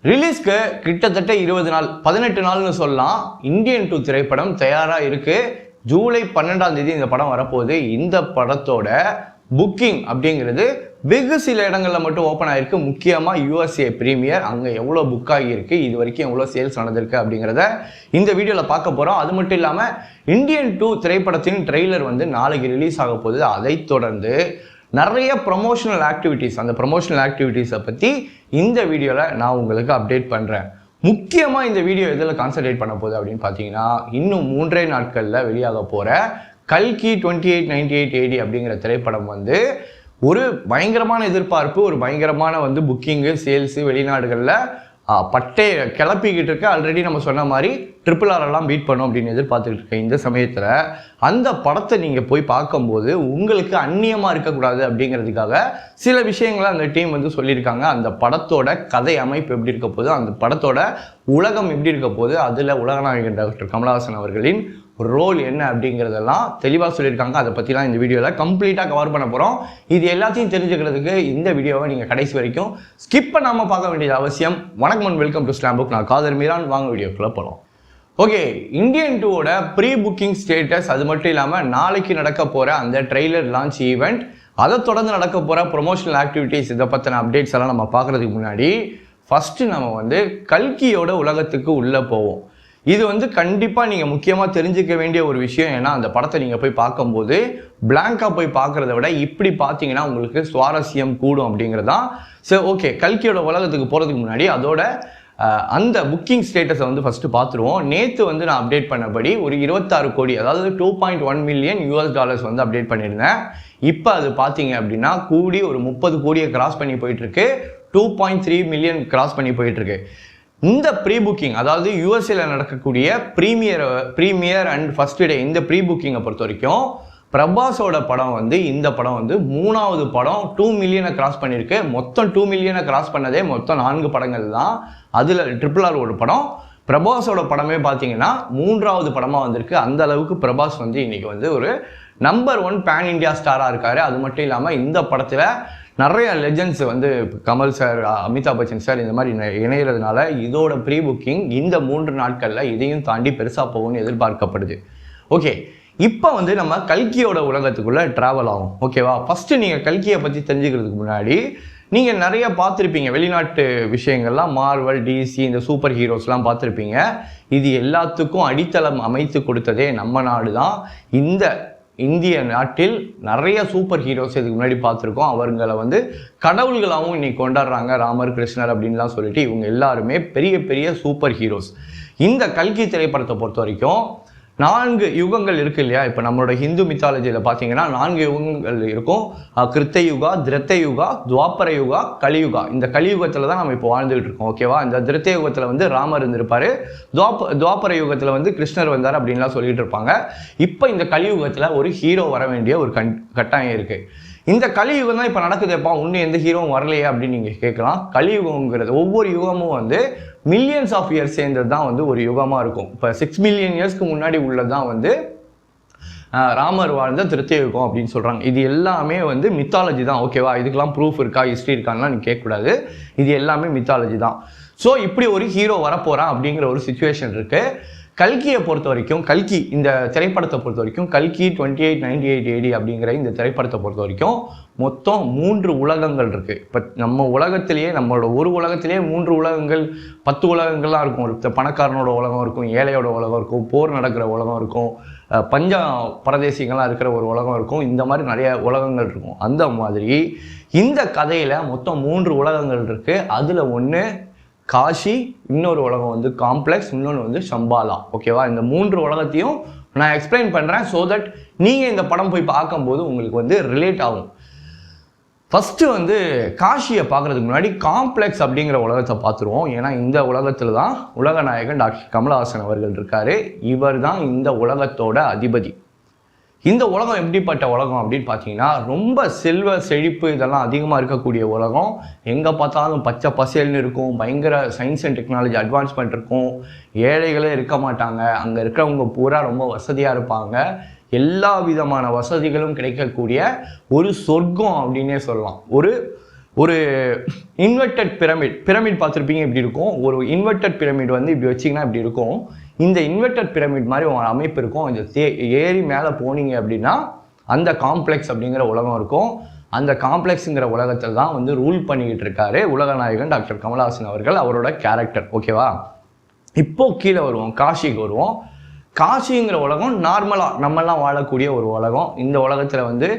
ரிலீஸ்க்கு கிட்டத்தட்ட 20 நாள் 18 நாள்னு சொல்லலாம். இந்தியன் 2 திரைப்படம் தயாராக இருக்கு. ஜூலை 12ஆம் தேதி இந்த படம் வரப்போகுது. இந்த படத்தோட புக்கிங் அப்படிங்கிறது வெகு சில இடங்களில் மட்டும் ஓப்பன் ஆகிருக்கு. முக்கியமாக USA ப்ரீமியர் அங்கே எவ்வளோ புக் ஆகியிருக்கு, இது வரைக்கும் எவ்வளோ சேல்ஸ் நடந்திருக்கு அப்படிங்கிறத இந்த வீடியோவில் பார்க்க போகிறோம். அது மட்டும் இல்லாமல் இந்தியன் 2 திரைப்படத்தின் ட்ரெய்லர் நாளைக்கு ரிலீஸ் ஆக போகுது. அதைத் தொடர்ந்து நிறைய ப்ரொமோஷனல் ஆக்டிவிட்டீஸ், அந்த ப்ரொமோஷனல் ஆக்டிவிட்டீஸை பற்றி இந்த வீடியோவில் நான் உங்களுக்கு அப்டேட் பண்ணுறேன். முக்கியமாக இந்த வீடியோ எதில் கான்சன்ட்ரேட் பண்ண போகுது அப்படின்னு பார்த்தீங்கன்னா, இன்னும் 3 நாட்களில் வெளியாக போகிற கல்கி 2898 AD அப்படிங்கிற திரைப்படம் ஒரு பயங்கரமான எதிர்பார்ப்பு, ஒரு பயங்கரமான புக்கிங்கு, சேல்ஸு வெளிநாடுகளில் பட்டே கிளப்பிக்கிட்டு இருக்க. ஆல்ரெடி நம்ம சொன்ன மாதிரி RRR எல்லாம் பீட் பண்ணும் அப்படின்னு எதிர்பார்த்துக்கிட்டு இருக்க இந்த சமயத்தில் அந்த படத்தை நீங்கள் போய் பார்க்கும்போது உங்களுக்கு அந்நியமாக இருக்கக்கூடாது அப்படிங்கிறதுக்காக சில விஷயங்களை அந்த டீம் சொல்லியிருக்காங்க. அந்த படத்தோட கதை அமைப்பு எப்படி இருக்க போகுது, அந்த படத்தோட உலகம் எப்படி இருக்க போகுது, அதில் உலகநாயகன் டாக்டர் கமலஹாசன் அவர்களின் ரோல் என்ன அப்படிங்கிறதெல்லாம் தெளிவாக சொல்லியிருக்காங்க. அதை பற்றிலாம் இந்த வீடியோவில் கம்ப்ளீட்டாக கவர் பண்ண போகிறோம். இது எல்லாத்தையும் தெரிஞ்சுக்கிறதுக்கு இந்த வீடியோவை நீங்கள் கடைசி வரைக்கும் ஸ்கிப் பண்ணாமல் பார்க்க வேண்டியது அவசியம். வணக்கம் and welcome to slam book. நான் காதர் மீரான். வாங்க வீடியோக்குள்ளே போகிறோம். ஓகே, இந்தியன் 2வோட ப்ரீ புக்கிங் ஸ்டேட்டஸ், அது மட்டும் இல்லாமல் நாளைக்கு நடக்க போகிற அந்த ட்ரெய்லர் லான்ச் ஈவெண்ட், அதை தொடர்ந்து நடக்க போகிற ப்ரொமோஷனல் ஆக்டிவிட்டீஸ், இதை பற்றின அப்டேட்ஸ் எல்லாம் நம்ம பார்க்குறதுக்கு முன்னாடி ஃபஸ்ட்டு நம்ம கல்கியோட உலகத்துக்கு உள்ளே போவோம். இது கண்டிப்பாக நீங்கள் முக்கியமாக தெரிஞ்சிக்க வேண்டிய ஒரு விஷயம். ஏன்னா அந்த படத்தை நீங்கள் போய் பார்க்கும்போது பிளாங்காக போய் பார்க்குறத விட இப்படி பார்த்தீங்கன்னா உங்களுக்கு சுவாரஸ்யம் கூடும் அப்படிங்கிறதான். சரி, ஓகே, கல்கியோட உலகத்துக்கு போகிறதுக்கு முன்னாடி அதோட அந்த புக்கிங் ஸ்டேட்டஸை ஃபஸ்ட்டு பார்த்துருவோம். நேற்று நான் அப்டேட் பண்ணபடி ஒரு 26 கோடி, அதாவது $2.1 மில்லியன் அப்டேட் பண்ணியிருந்தேன். இப்போ அது பார்த்தீங்க அப்படின்னா கூடி ஒரு 30 கோடியை கிராஸ் பண்ணி போயிட்டுருக்கு. 2.3 மில்லியன் கிராஸ் பண்ணி போயிட்டுருக்கு. இந்த ப்ரீ புக்கிங், அதாவது யூஎஸ்ஏல நடக்கக்கூடிய ப்ரீமியர் அண்ட் ஃபர்ஸ்ட் டே, இந்த ப்ரீ புக்கிங்கை பொறுத்த வரைக்கும் பிரபாஸோட படம் இந்த படம் 3வது படம் 2 மில்லியனை கிராஸ் பண்ணியிருக்கு. மொத்தம் 2 மில்லியனை கிராஸ் பண்ணதே மொத்தம் 4 படங்கள் தான். அதில் RRR ஒரு படம், பிரபாஸோட படமே பார்த்தீங்கன்னா 3வது படமாக வந்திருக்கு. அந்த அளவுக்கு பிரபாஸ் இன்னைக்கு ஒரு நம்பர் 1 பேன் இண்டியா ஸ்டாராக இருக்காரு. அது மட்டும் இல்லாமல் இந்த படத்தில் நிறைய legends Kamal sir, Amitabh Bachchan sir இந்த மாதிரி இணைகிறதுனால இதோட ப்ரீ புக்கிங் இந்த 3 நாட்களில் இதையும் தாண்டி பெருசாக போகும்னு எதிர்பார்க்கப்படுது. ஓகே, இப்போ நம்ம கல்கியோட உலகத்துக்குள்ளே ட்ராவல் ஆகும். ஓகேவா? ஃபஸ்ட்டு நீங்கள் கல்கியை பற்றி தெரிஞ்சுக்கிறதுக்கு முன்னாடி நீங்கள் நிறைய பார்த்துருப்பீங்க வெளிநாட்டு விஷயங்கள்லாம், மார்வல், டிசி, இந்த சூப்பர் ஹீரோஸ்லாம் பார்த்துருப்பீங்க. இது எல்லாத்துக்கும் அடித்தளம் அமைத்து கொடுத்ததே நம்ம நாடு தான். இந்த இந்திய நாட்டில் நிறைய சூப்பர் ஹீரோஸ் இதுக்கு முன்னாடி பார்த்துருக்கோம். அவங்களை கடவுள்களாகவும் இன்னைக்கு கொண்டாடுறாங்க. ராமர், கிருஷ்ணர் அப்படின்லாம் சொல்லிட்டு இவங்க எல்லாருமே பெரிய பெரிய சூப்பர் ஹீரோஸ். இந்த கல்கி திரைப்படத்தை பொறுத்த வரைக்கும் 4 யுகங்கள் இருக்கு இல்லையா? இப்போ நம்மளோட ஹிந்து மித்தாலஜியில் பார்த்தீங்கன்னா 4 யுகங்கள் இருக்கும். கிருத்த யுகா, திரத்த யுகா, துவாபர யுகா, கலியுகா. இந்த கலியுகத்தில் தான் நம்ம இப்போ வாழ்ந்துகிட்டு இருக்கோம். ஓகேவா? இந்த திரத்த யுகத்தில் ராமர் இருந்திருப்பாரு, துவாபர யுகத்தில் கிருஷ்ணர் வந்தார் அப்படின்லாம் சொல்லிட்டு இருப்பாங்க. இப்போ இந்த கலியுகத்தில் ஒரு ஹீரோ வர வேண்டிய ஒரு கட்டாயம் இருக்கு. இந்த கலியுகம் தான் இப்போ நடக்குதுப்பா, இன்னும் எந்த ஹீரோவும் வரலையே அப்படின்னு நீங்கள் கேட்கலாம். கலியுகங்கிறது ஒவ்வொரு யுகமும் மில்லியன்ஸ் ஆஃப் இயர்ஸ் சேர்ந்தது தான் ஒரு யுகமாக இருக்கும். இப்போ 6 மில்லியன் இயர்ஸ்க்கு முன்னாடி உள்ளதான் ராமர் வாழ்ந்த திருத்திய யுகம் அப்படின்னு சொல்கிறாங்க. இது எல்லாமே மித்தாலஜி தான். ஓகேவா? இதுக்கெல்லாம் ப்ரூஃப் இருக்கா, ஹிஸ்ட்ரி இருக்கான்லாம் நீங்கள் கேட்கக்கூடாது. இது எல்லாமே மித்தாலஜி தான். ஸோ இப்படி ஒரு ஹீரோ வரப்போகிறான் அப்படிங்கிற ஒரு சிச்சுவேஷன் இருக்குது. கல்கியை பொறுத்த வரைக்கும், கல்கி இந்த திரைப்படத்தை பொறுத்த வரைக்கும், கல்கி 2898 AD அப்படிங்கிற இந்த திரைப்படத்தை பொறுத்த வரைக்கும் மொத்தம் 3 உலகங்கள் இருக்குது. இப்போ நம்ம உலகத்திலேயே, நம்மளோட ஒரு உலகத்திலேயே 3 உலகங்கள், 10 உலகங்கள்லாம் இருக்கும். ஒரு பணக்காரனோட உலகம் இருக்கும், ஏழையோட உலகம் இருக்கும், போர் நடக்கிற உலகம் இருக்கும், பஞ்ச பரதேசிகள்லாம் இருக்கிற ஒரு உலகம் இருக்கும். இந்த மாதிரி நிறைய உலகங்கள் இருக்கும். அந்த மாதிரி இந்த கதையில் மொத்தம் 3 உலகங்கள் இருக்குது. அதில் ஒன்று காஷி, இன்னொரு உலகம் காம்ப்ளெக்ஸ், இன்னொன்று சம்பாலா. ஓகேவா? இந்த 3 உலகத்தையும் நான் எக்ஸ்பிளைன் பண்ணுறேன். ஸோ தட் நீங்கள் இந்த படம் போய் பார்க்கும்போது உங்களுக்கு ரிலேட் ஆகும். ஃபஸ்ட்டு காஷியை பார்க்குறதுக்கு முன்னாடி காம்ப்ளெக்ஸ் அப்படிங்கிற உலகத்தை பார்த்துருவோம். ஏன்னா இந்த உலகத்தில் தான் உலகநாயகன் டாக்டர் கமலஹாசன் அவர்கள் இருக்கார். இவர் தான் இந்த உலகத்தோட அதிபதி. இந்த உலகம் எப்படிப்பட்ட உலகம் அப்படின்னு பார்த்தீங்கன்னா, ரொம்ப செல்வ செழிப்பு இதெல்லாம் அதிகமாக இருக்கக்கூடிய உலகம். எங்கே பார்த்தாலும் பச்சை பசேல்னு இருக்கும், பயங்கர சயின்ஸ் அண்ட் டெக்னாலஜி அட்வான்ஸ்மெண்ட் இருக்கும், ஏழைகளே இருக்க மாட்டாங்க, அங்கே இருக்கிறவங்க பூரா ரொம்ப வசதியாக இருப்பாங்க, எல்லா விதமான வசதிகளும் கிடைக்கக்கூடிய ஒரு சொர்க்கம் அப்படின்னே சொல்லலாம். ஒரு இன்வெர்டட் பிரமிட் பார்த்துருப்பீங்க இப்படி இருக்கும். ஒரு இன்வெர்டட் பிரமிட் வந்து இப்படி வச்சிங்கன்னா இப்படி இருக்கும். இந்த இன்வெர்டட் பிரமிட் மாதிரி ஒரு அமைப்பு இருக்கும். இந்த ஏறி மேலே போனீங்க அப்படின்னா அந்த காம்ப்ளெக்ஸ் அப்படிங்கிற உலகம் இருக்கும். அந்த காம்ப்ளெக்ஸுங்கிற உலகத்தில் தான் வந்து ரூல் பண்ணிக்கிட்டு இருக்காரு உலகநாயகன் டாக்டர் கமலஹாசன் அவர்கள், அவரோட கேரக்டர். ஓகேவா? இப்போ கீழே வருவோம், காஷிக்கு வருவோம். காஷிங்கிற உலகம் நார்மலாக நம்மெல்லாம் வாழக்கூடிய ஒரு உலகம். இந்த உலகத்தில் வந்து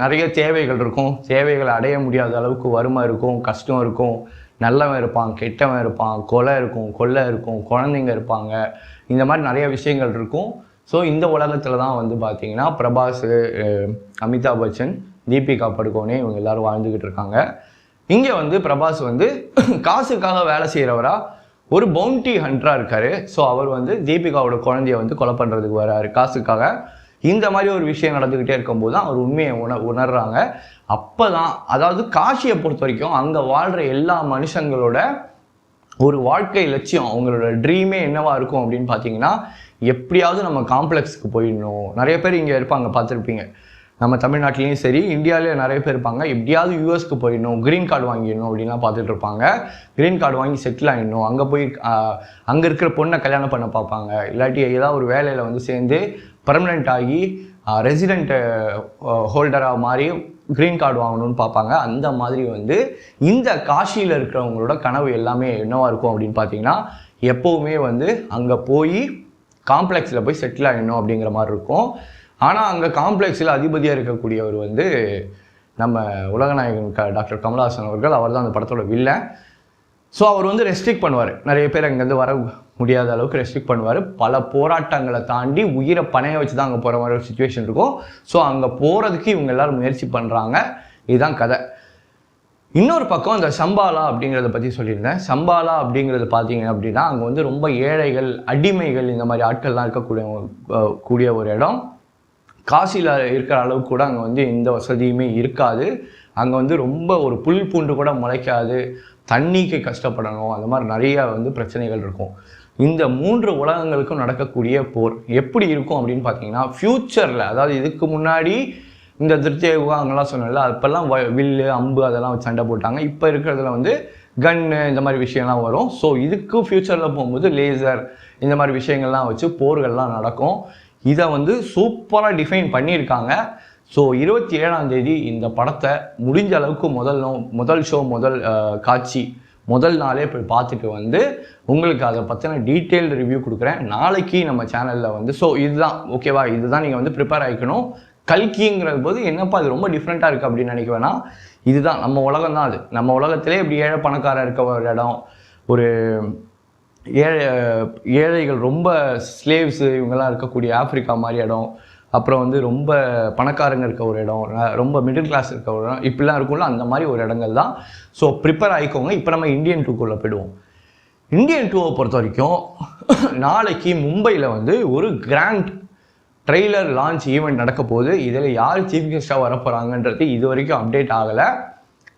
நிறைய தேவைகள் இருக்கும். தேவைகளை அடைய முடியாத அளவுக்கு வறுமை இருக்கும், கஷ்டம் இருக்கும், நல்லவன் இருப்பான், கெட்டவன் இருப்பான், கொலை இருக்கும், கொள்ளை இருக்கும், குழந்தைங்க இருப்பாங்க, இந்த மாதிரி நிறைய விஷயங்கள் இருக்கும். ஸோ இந்த உலகத்தில் தான் வந்து பார்த்தீங்கன்னா பிரபாஸ், அமிதாப் பச்சன், தீபிகா படுகோனே இவங்க எல்லோரும் வாழ்ந்துக்கிட்டு இருக்காங்க. இங்கே வந்து பிரபாஸ் வந்து காசுக்காக வேலை செய்கிறவரா ஒரு பவுண்டி ஹண்டராக இருக்கார். ஸோ அவர் வந்து தீபிகாவோட குழந்தைய வந்து கொலை பண்ணுறதுக்கு வராரு காசுக்காக. இந்த மாதிரி ஒரு விஷயம் நடந்துக்கிட்டே இருக்கும்போது தான் அவர் உண்மையை உணர்றாங்க. அப்போ தான், அதாவது காஷியை பொறுத்த வரைக்கும் அங்கே வாழ்கிற எல்லா மனுஷங்களோட ஒரு வாழ்க்கை லட்சியம், அவங்களோட ட்ரீமே என்னவா இருக்கும் அப்படின்னு பார்த்தீங்கன்னா, எப்படியாவது நம்ம காம்ப்ளெக்ஸுக்கு போயிடணும். நிறைய பேர் இங்கே இருப்பாங்க, பார்த்துருப்பீங்க. நம்ம தமிழ்நாட்டிலையும் சரி, இந்தியாவிலே நிறைய பேர் இருப்பாங்க. எப்படியாவது யூஎஸ்க்கு போயிடணும், க்ரீன் கார்டு வாங்கிடணும் அப்படின்லாம் பார்த்துட்டு இருப்பாங்க. க்ரீன் கார்டு வாங்கி செட்டில் ஆகிடணும், அங்கே போய் அங்கே இருக்கிற பொண்ணை கல்யாணம் பண்ண பார்ப்பாங்க. இல்லாட்டி ஏதாவது ஒரு வேலையில் வந்து சேர்ந்து பர்மனெண்ட் ஆகி ரெசிடென்ட் ஹோல்டராக மாதிரி க்ரீன் கார்டு வாங்கணும்னு பார்ப்பாங்க. அந்த மாதிரி வந்து இந்த காஷியில் இருக்கிறவங்களோட கனவு எல்லாமே என்னவாக இருக்கும் அப்படின்னு பார்த்தீங்கன்னா, எப்போவுமே வந்து அங்கே போய் காம்ப்ளெக்ஸில் போய் செட்டில் ஆகிடணும் அப்படிங்கிற மாதிரி இருக்கும். ஆனால் அங்கே காம்ப்ளெக்ஸில் அதிபதியாக இருக்கக்கூடியவர் வந்து நம்ம உலகநாயகன் டாக்டர் கமலஹாசன் அவர்கள். அவர் தான் அந்த படத்தோட வில்லன். ஸோ அவர் வந்து ரெஸ்ட்ரிக்ட் பண்ணுவார், நிறைய பேர் அங்கேருந்து வர முடியாத அளவுக்கு ரெஸ்ட்ரிக்ட் பண்ணுவார். பல போராட்டங்களை தாண்டி உயிரை பணைய வச்சு தான் அங்கே போகிற மாதிரி ஒரு சுச்சுவேஷன் இருக்கும். ஸோ அங்கே போகிறதுக்கு இவங்க எல்லோரும் முயற்சி பண்ணுறாங்க. இதுதான் கதை. இன்னொரு பக்கம் இந்த சம்பாலா அப்படிங்கிறத பற்றி சொல்லியிருந்தேன். சம்பாலா அப்படிங்கிறது பார்த்தீங்க அப்படின்னா அங்கே வந்து ரொம்ப ஏழைகள், அடிமைகள், இந்த மாதிரி ஆட்கள்லாம் இருக்கக்கூடிய ஒரு இடம். காசியில் இருக்கிற அளவுக்கு கூட அங்கே வந்து எந்த வசதியுமே இருக்காது. அங்கே வந்து ரொம்ப ஒரு புல் பூண்டு கூட முளைக்காது, தண்ணிக்கு கஷ்டப்படணும், அந்த மாதிரி நிறைய வந்து பிரச்சனைகள் இருக்கும். இந்த 3 உலகங்களுக்கும் நடக்கக்கூடிய போர் எப்படி இருக்கும் அப்படின்னு பார்த்தீங்கன்னா, ஃப்யூச்சரில், அதாவது இதுக்கு முன்னாடி இந்த திருத்தியுகம் அங்கெல்லாம் சொன்னல, அப்போல்லாம் வில்லு, அம்பு அதெல்லாம் வச்சு சண்டை போட்டாங்க. இப்போ இருக்கிறதுல வந்து கன்னு, இந்த மாதிரி விஷயம்லாம் வரும். ஸோ இதுக்கு ஃப்யூச்சரில் போகும்போது லேசர், இந்த மாதிரி விஷயங்கள்லாம் வச்சு போர்கள்லாம் நடக்கும். இதை வந்து சூப்பராக டிஃபைன் பண்ணியிருக்காங்க. ஸோ 27ஆம் தேதி இந்த படத்தை முடிஞ்ச அளவுக்கு முதல் ஷோ, முதல் காட்சி, முதல் நாளே போய் பார்த்துட்டு வந்து உங்களுக்கு அதை பற்றின டீட்டெயில்டு ரிவ்யூ கொடுக்குறேன் நாளைக்கு நம்ம சேனலில் வந்து. ஸோ இதுதான் ஓகேவா, இதுதான் நீங்கள் வந்து ப்ரிப்பேர் ஆகிக்கணும். கல்கிங்கிறது போது என்னப்பா அது ரொம்ப டிஃப்ரெண்ட்டாக இருக்குது அப்படின்னு நினைக்க வேணாம். இதுதான் நம்ம உலகம் தான். அது நம்ம உலகத்திலே இப்படி ஏழை பணக்காரர் இருக்க ஒரு இடம், ஒரு ஏழைகள் ரொம்ப ஸ்லேவ்ஸு இவங்கெல்லாம் இருக்கக்கூடிய ஆஃப்ரிக்கா மாதிரி இடம், அப்புறம் வந்து ரொம்ப பணக்காரங்க இருக்க ஒரு இடம், ரொம்ப மிடில் கிளாஸ் இருக்க ஒரு இடம், இப்படிலாம் இருக்கும்ல, அந்த மாதிரி ஒரு இடங்கள் தான். ஸோ ப்ரிப்பேர் ஆகிக்கோங்க. இப்போ நம்ம இந்தியன் 2க்குள்ளே போயிடுவோம். இந்தியன் 2வை பொறுத்த வரைக்கும் நாளைக்கு மும்பையில் வந்து ஒரு கிராண்ட் ட்ரெய்லர் லான்ச் ஈவெண்ட் நடக்க போகுது. இதில் யார் சீஃப் கெஸ்ட்டாக வரப்போகிறாங்கன்றது இது வரைக்கும் அப்டேட் ஆகலை.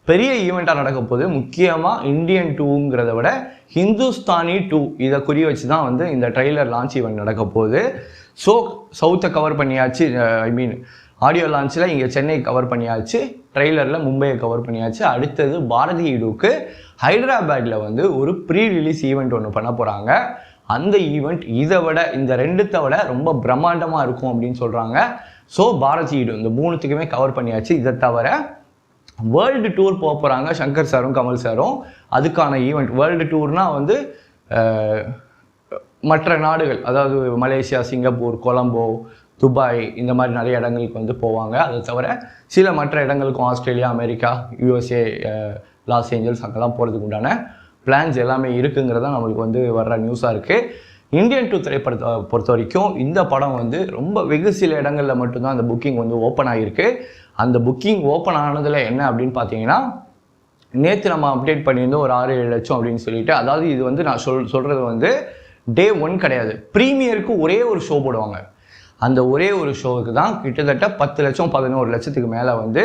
பெரிய ஈவெண்ட்டாக நடக்க போகுது. முக்கியமாக இந்தியன் 2ங்கிறத விட ஹிந்துஸ்தானி 2 இதை குறி வச்சு தான் வந்து இந்த ட்ரெய்லர் லான்ச் ஈவெண்ட் நடக்க போகுது. ஸோ சவுத்தை கவர் பண்ணியாச்சு, ஆடியோ லான்ச்சில் இங்கே சென்னை கவர் பண்ணியாச்சு, ட்ரெய்லரில் மும்பையை கவர் பண்ணியாச்சு. அடுத்தது பாரதி இடுக்கு ஹைதராபாத்தில் வந்து ஒரு ப்ரீ ரிலீஸ் ஈவெண்ட் ஒன்று பண்ண போகிறாங்க. அந்த ஈவெண்ட் இதை விட, இந்த 2த்தை விட ரொம்ப பிரம்மாண்டமாக இருக்கும் அப்படின்னு சொல்கிறாங்க. ஸோ பாரதி இடு இந்த 3த்துக்குமே கவர் பண்ணியாச்சு. இதை தவிர வேர்ல்டு டூர் போக போகிறாங்க சங்கர் சாரும் கமல் சாரும். அதுக்கான ஈவெண்ட் வேர்ல்டு டூர்னால் வந்து மற்ற நாடுகள், அதாவது மலேசியா, சிங்கப்பூர், கொலம்போ, துபாய், இந்த மாதிரி நிறைய இடங்களுக்கு வந்து போவாங்க. அதை தவிர சில மற்ற இடங்களுக்கும் Australia, America, USA, Los Angeles அங்கெல்லாம் போகிறதுக்கு உண்டான பிளான்ஸ் எல்லாமே இருக்குங்கிறத நம்மளுக்கு வந்து வர்ற நியூஸாக இருக்குது. இந்தியன் 2 திரைப்படத்தை பொறுத்த வரைக்கும் இந்த படம் வந்து ரொம்ப வெகு சில இடங்களில் மட்டும்தான் அந்த புக்கிங் வந்து ஓப்பன் ஆகிருக்கு. அந்த புக்கிங் ஓப்பன் ஆனதில் என்ன அப்படின்னு பார்த்தீங்கன்னா, நேற்று நம்ம அப்டேட் பண்ணியிருந்தோம் ஒரு 6-7 லட்சம் அப்படின்னு சொல்லிட்டு. அதாவது இது வந்து நான் சொல்கிறது வந்து டே 1 கிடையாது, ப்ரீமியருக்கு ஒரே ஒரு ஷோ போடுவாங்க. அந்த ஒரே ஒரு ஷோவுக்கு தான் கிட்டத்தட்ட 10 லட்சம் 11 லட்சத்துக்கு மேலே வந்து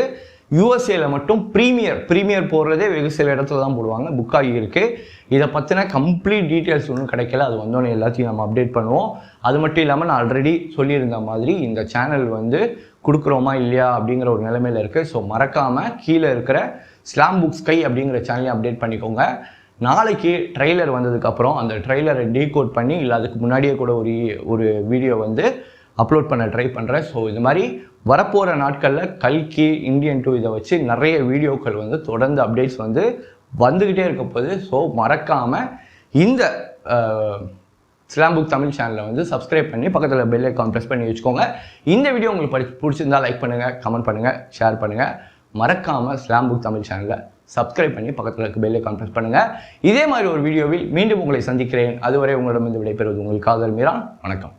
யூஎஸ்ஏல மட்டும் ப்ரீமியர் போடுறதே வெகு சில இடத்துல தான் போடுவாங்க, புக் ஆகியிருக்கு. இதை பற்றின கம்ப்ளீட் டீட்டெயில்ஸ் ஒன்றும் கிடைக்கல. அது வந்தோடனே எல்லாத்தையும் நம்ம அப்டேட் பண்ணுவோம். அது மட்டும் இல்லாமல் நான் ஆல்ரெடி சொல்லியிருந்த மாதிரி இந்த சேனல் வந்து கொடுக்குறோமா இல்லையா அப்படிங்கிற ஒரு நிலைமையில் இருக்குது. ஸோ மறக்காமல் கீழே இருக்கிற ஸ்லாம் புக் ஸ்கை அப்படிங்கிற சேனலையும் அப்டேட் பண்ணிக்கோங்க. நாளைக்கு ட்ரெய்லர் வந்ததுக்கப்புறம் அந்த ட்ரெய்லரை டீகோட் பண்ணி இல்லை அதுக்கு முன்னாடியே கூட ஒரு வீடியோ வந்து அப்லோட் பண்ண ட்ரை பண்ணுறேன். ஸோ இது மாதிரி வரப்போகிற நாட்களில் கல்கி, இந்தியன் 2 இதை வச்சு நிறைய வீடியோக்கள் வந்து தொடர்ந்து அப்டேட்ஸ் வந்து வந்துக்கிட்டே இருக்க போகுது. ஸோ மறக்காமல் இந்த ஸ்லாம் புக் தமிழ் சேனலை வந்து சப்ஸ்கிரைப் பண்ணி பக்கத்தில் பெல் ஐக்கான் ப்ரெஸ் பண்ணி வச்சுக்கோங்க. இந்த வீடியோ உங்களுக்கு பிடிச்சிருந்தா லைக் பண்ணுங்கள், கமெண்ட் பண்ணுங்கள், ஷேர் பண்ணுங்கள். மறக்காமல் ஸ்லாம் புக் தமிழ் சேனலை சப்ஸ்கிரைப் பண்ணி பக்கத்தில் இருக்க பெல் ஐக்கான் ப்ரெஸ் பண்ணுங்கள். இதே மாதிரி ஒரு வீடியோவில் மீண்டும் உங்களை சந்திக்கிறேன். அதுவரை உங்களிடமிருந்து விடைபெறுவது உங்கள் காதல் மீரான். வணக்கம்.